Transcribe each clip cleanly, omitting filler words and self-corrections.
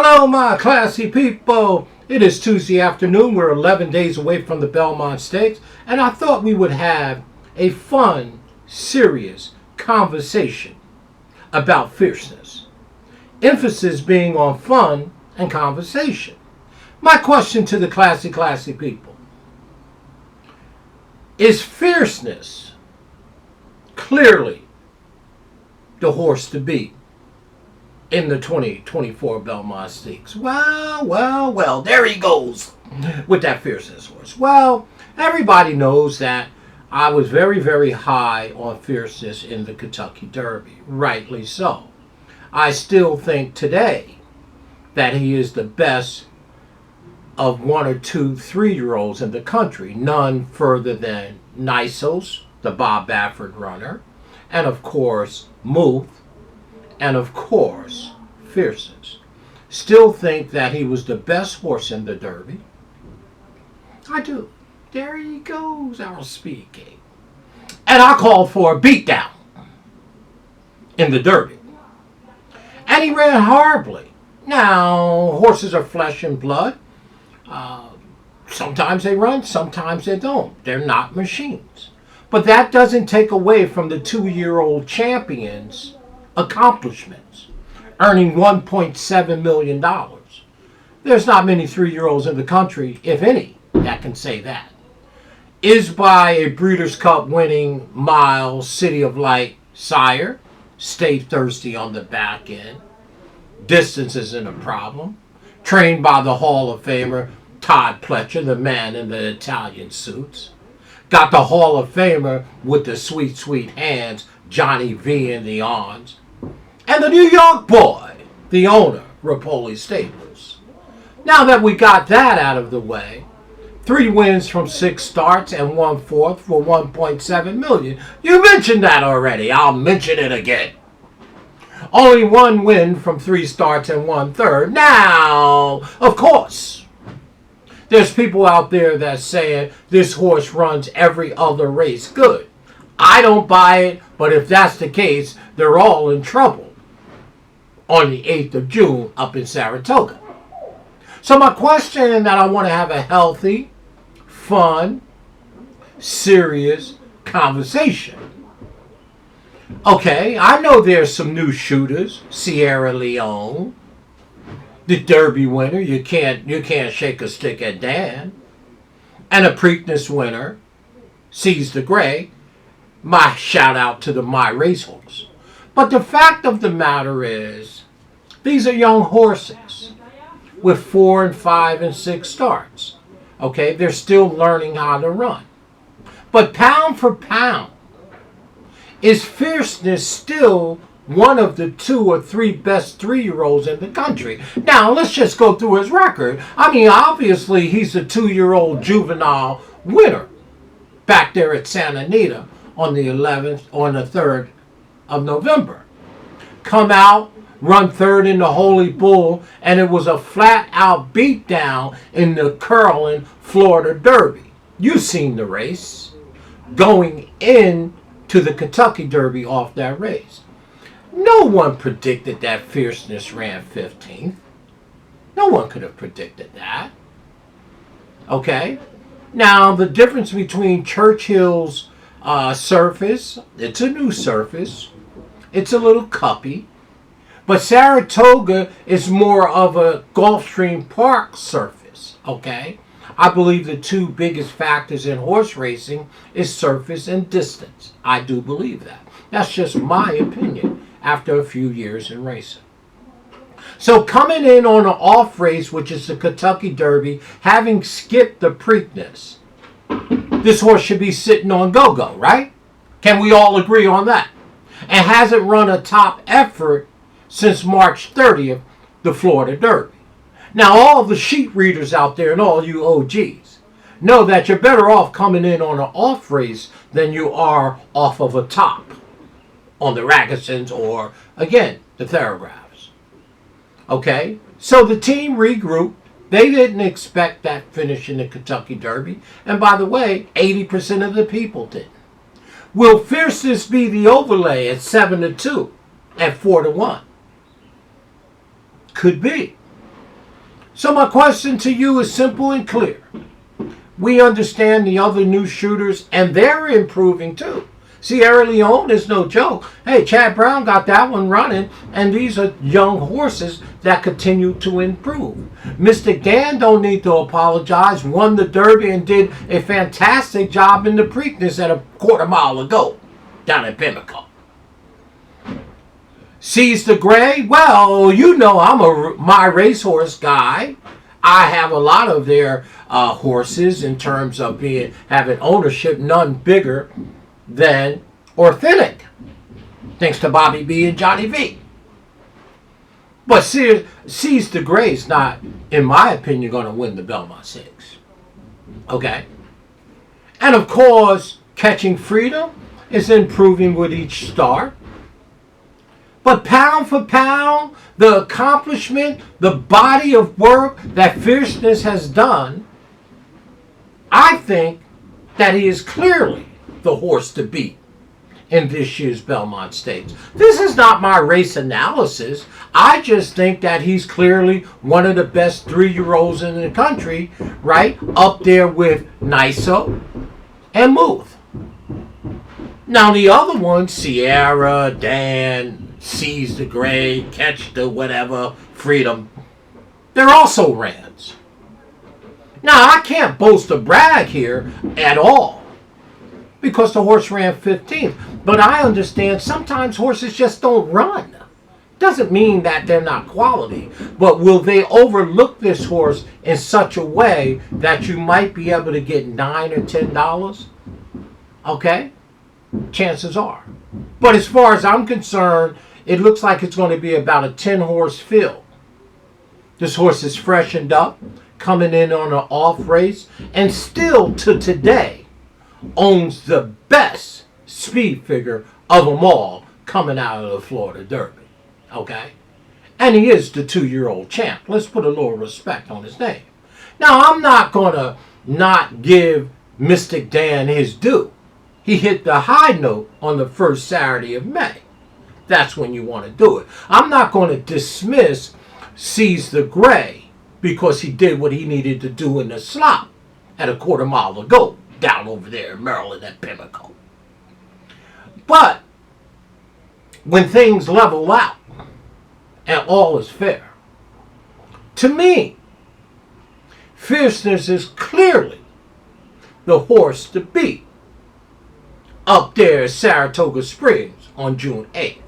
Hello, my classy people. It is Tuesday afternoon. We're 11 days away from the Belmont Stakes, and I thought we would have a fun, serious conversation about fierceness. Emphasis being on fun and conversation. My question to the classy people. Is fierceness clearly the horse to beat in the 2024 Belmont Stakes? Well, there he goes with that fierceness horse. Well, everybody knows that I was very high on fierceness in the Kentucky Derby. Rightly so. I still think today that he is the best of 1 or 2 3-year-olds in the country. None further than Nisos, the Bob Baffert runner, and of course Muth, and of course Fierceness. Still think that he was the best horse in the Derby. I do. There he goes, our speed king. And I called for a beatdown in the Derby. And he ran horribly. Now, horses are flesh and blood. Sometimes they run, sometimes they don't. They're not machines. But that doesn't take away from the 2-year-old champion's accomplishments, earning $1.7 million. There's not many 3-year-olds in the country, if any, that can say that. Is by a Breeders' Cup winning Mile City of Light sire. Stay thirsty on the back end. Distance isn't a problem. Trained by the Hall of Famer Todd Pletcher, the man in the Italian suits. Got the Hall of Famer with the sweet hands, Johnny V in the arms. And the New York boy, the owner, Rapoli Stables. Now that we got that out of the way, 3 wins from 6 starts and 1/4 for $1.7 million. You mentioned that already. I'll mention it again. Only 1 win from 3 starts and 1/3. Now, of course, there's people out there that's saying this horse runs every other race good. I don't buy it, but if that's the case, they're all in trouble on the 8th of June up in Saratoga. So my question that I want to have a healthy, fun, serious conversation. Okay, I know there's some new shooters. Sierra Leone, the Derby winner, you can't shake a stick at Dan, and a Preakness winner, Seize the Gray. My shout out to the My Racehorse. But the fact of the matter is, these are young horses with 4 and 5 and 6 starts. Okay, they're still learning how to run. But pound for pound, is Fierceness still one of the 2 or 3 best 3-year-olds in the country? Now, let's just go through his record. I mean, obviously, he's a 2-year-old juvenile winner back there at Santa Anita on the 3rd of November. Come out, run 3rd in the Holy Bull, and it was a flat-out beatdown in the curling Florida Derby. You've seen the race. Going into the Kentucky Derby off that race. No one predicted that Fierceness ran 15th. No one could have predicted that. Okay? Now, the difference between Churchill's surface, it's a new surface. It's a little cuppy. But Saratoga is more of a Gulfstream Park surface. Okay? I believe the 2 biggest factors in horse racing is surface and distance. I do believe that. That's just my opinion after a few years in racing. So coming in on an off race, which is the Kentucky Derby, having skipped the Preakness, this horse should be sitting on go-go, right? Can we all agree on that? And hasn't run a top effort since March 30th, the Florida Derby. Now, all the sheet readers out there and all you OGs know that you're better off coming in on an off race than you are off of a top on the Ragusons or, again, the Thoroughbreds. Okay? So the team regrouped. They didn't expect that finish in the Kentucky Derby. And by the way, 80% of the people didn't. Will Fierceness be the overlay at 7-2, at 4-1? Could be. So my question to you is simple and clear. We understand the other new shooters, and they're improving too. Sierra Leone is no joke. Hey, Chad Brown got that one running, and these are young horses that continue to improve. Mystic Dan don't need to apologize. Won the Derby and did a fantastic job in the Preakness at a quarter mile ago down at Pimlico. Seize the Gray, well, you know I'm my racehorse guy. I have a lot of their horses in terms of having ownership, none bigger than Authentic, thanks to Bobby B and Johnny V. But Seize the Gray is not, in my opinion, going to win the Belmont 6. Okay? And of course, Catching Freedom is improving with each start. But pound for pound, the accomplishment, the body of work that Fierceness has done, I think that he is clearly the horse to beat in this year's Belmont Stakes. This is not my race analysis. I just think that he's clearly one of the best 3-year-olds in the country, right? Up there with Niso and Muth. Now the other ones, Sierra, Dan, Seize the Gray, Catch the whatever, Freedom, they're also Rans. Now I can't boast or brag here at all because the horse ran 15th. But I understand sometimes horses just don't run. Doesn't mean that they're not quality. But will they overlook this horse in such a way that you might be able to get $9 or $10? Okay? Chances are. But as far as I'm concerned, it looks like it's going to be about a 10-horse field. This horse is freshened up, coming in on an off race, and still to today owns the best speed figure of them all coming out of the Florida Derby. Okay? And he is the 2-year-old champ. Let's put a little respect on his name. Now, I'm not going to not give Mystic Dan his due. He hit the high note on the first Saturday of May. That's when you want to do it. I'm not going to dismiss Seize the Gray because he did what he needed to do in the slop at a quarter mile ago down over there in Maryland at Pimlico. But when things level out and all is fair, to me, Fierceness is clearly the horse to beat up there at Saratoga Springs on June 8th.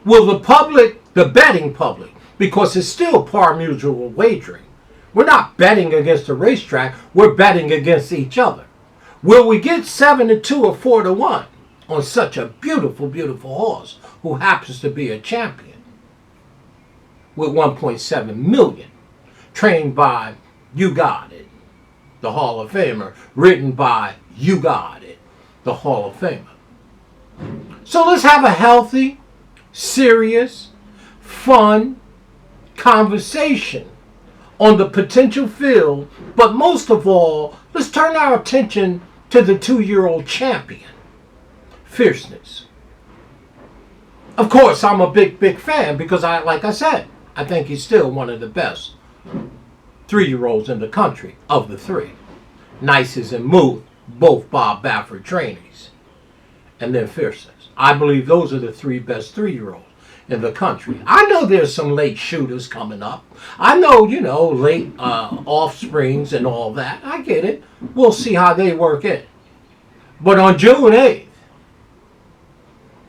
Will the public, the betting public, because it's still par mutual wagering, we're not betting against the racetrack, we're betting against each other. Will we get 7-2 or 4-1 on such a beautiful, beautiful horse who happens to be a champion with 1.7 million, trained by You Got It, the Hall of Famer, written by You Got It, the Hall of Famer. So let's have a healthy, serious, fun conversation on the potential field, but most of all, let's turn our attention to the 2-year-old champion, Fierceness. Of course, I'm a big fan because like I said, I think he's still one of the best 3-year-olds in the country of the 3. Nices and Muth, both Bob Baffert trainees, and then Fierceness. I believe those are the 3 best 3-year-olds in the country. I know there's some late shooters coming up. I know, late offsprings and all that. I get it. We'll see how they work in. But on June 8th,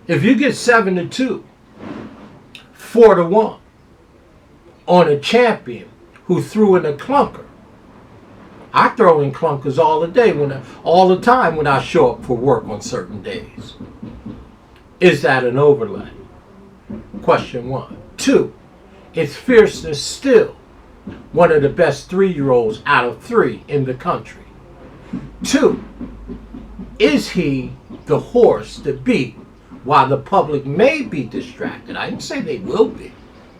if you get 7-2, 4-1 on a champion who threw in a clunker, I throw in clunkers all the time when I show up for work on certain days. Is that an overlay? Question 1. 2. Is Fierceness still one of the best 3-year-olds out of 3 in the country? 2. Is he the horse to beat while the public may be distracted? I didn't say they will be,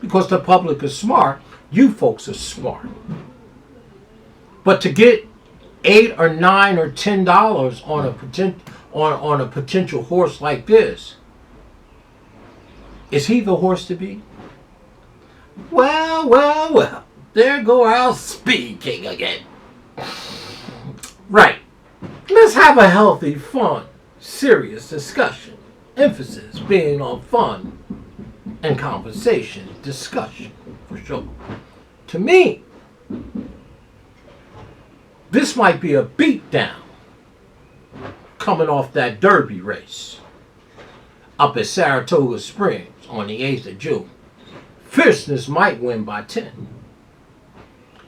because the public is smart. You folks are smart. But to get $8 or $9 or $10 on a potential horse like this, is he the horse to beat? Well. There go our Speed King again. Right. Let's have a healthy, fun, serious discussion. Emphasis being on fun and conversation, discussion, for sure. To me, this might be a beatdown coming off that Derby race up at Saratoga Springs on the 8th of June. Fierceness might win by 10.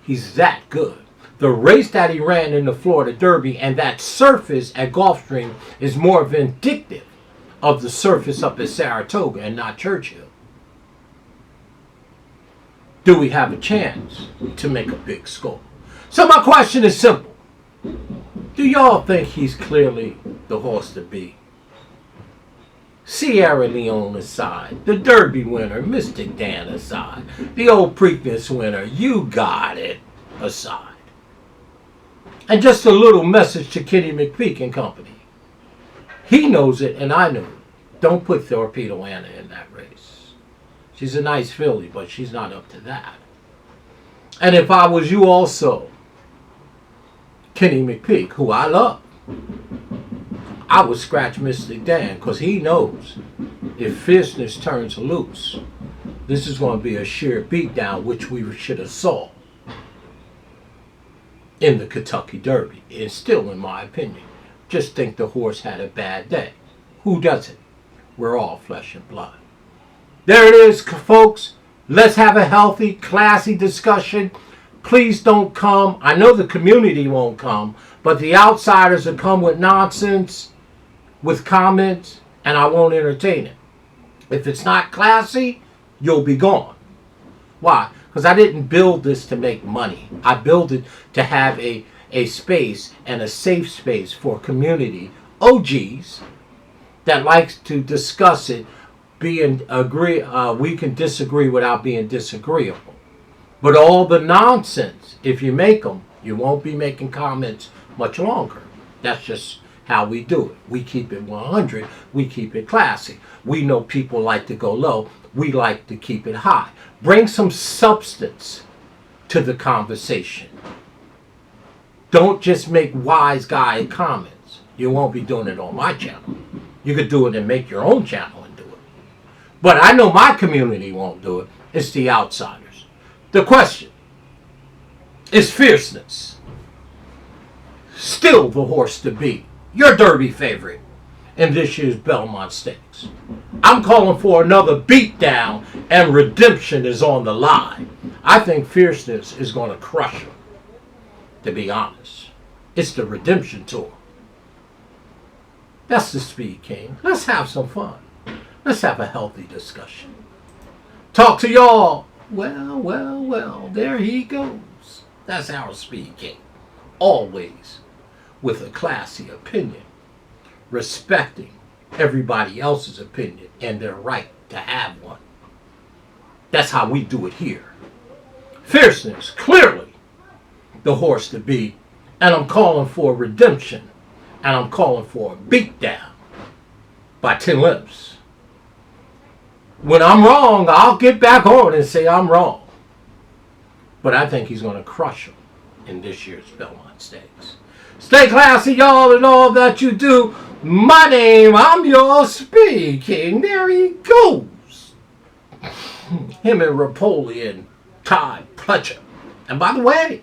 He's that good. The race that he ran in the Florida Derby and that surface at Gulfstream is more vindictive of the surface up at Saratoga and not Churchill. Do we have a chance to make a big score? So my question is simple. Do y'all think he's clearly the horse to beat? Sierra Leone aside, the Derby winner, Mystic Dan aside, the old Preakness winner, You Got It aside. And just a little message to Kenny McPeak and company. He knows it and I know it. Don't put Torpedo Anna in that race. She's a nice filly, but she's not up to that. And if I was you also, Kenny McPeak, who I love, I would scratch Mystic Dan because he knows if Fierceness turns loose, this is going to be a sheer beatdown, which we should have saw in the Kentucky Derby. It's still, in my opinion, just think the horse had a bad day. Who doesn't? We're all flesh and blood. There it is, folks. Let's have a healthy, classy discussion. Please don't come. I know the community won't come, but the outsiders will come with nonsense, with comments, and I won't entertain it. If it's not classy, you'll be gone. Why? Because I didn't build this to make money. I built it to have a space and a safe space for community OGs that likes to discuss it. We can disagree without being disagreeable. But all the nonsense, if you make them, you won't be making comments much longer. That's just how we do it. We keep it 100. We keep it classy. We know people like to go low. We like to keep it high. Bring some substance to the conversation. Don't just make wise guy comments. You won't be doing it on my channel. You could do it and make your own channel and do it. But I know my community won't do it. It's the outsiders. The question is Fierceness still the horse to beat? Your Derby favorite in this year's Belmont Stakes. I'm calling for another beatdown, and redemption is on the line. I think Fierceness is going to crush him, to be honest. It's the redemption tour. That's the Speed King. Let's have some fun. Let's have a healthy discussion. Talk to y'all. Well, there he goes. That's our Speed King. Always with a classy opinion, respecting everybody else's opinion and their right to have one. That's how we do it here. Fierceness, clearly the horse to beat, and I'm calling for redemption, and I'm calling for a beatdown by 10 lengths. When I'm wrong, I'll get back on and say I'm wrong. But I think he's going to crush him in this year's Belmont Stakes. Stay classy, y'all, in all that you do. My name, I'm your Speed King. There he goes. Him and Rapoli and Todd Pletcher. And by the way,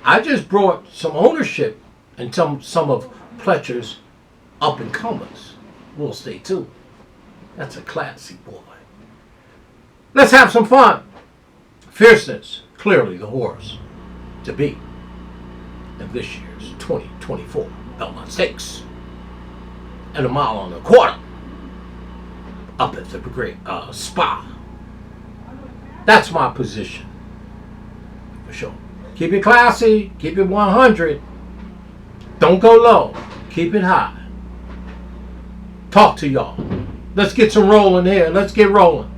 I just brought some ownership and some of Pletcher's up-and-comers. We'll stay tuned. That's a classy boy. Let's have some fun. Fierceness, clearly the horse to beat in this year's 2024 Belmont Stakes. And a mile on the quarter up at the great Spa. That's my position. For sure. Keep it classy. Keep it 100. Don't go low. Keep it high. Talk to y'all. Let's get some rolling here. Let's get rolling.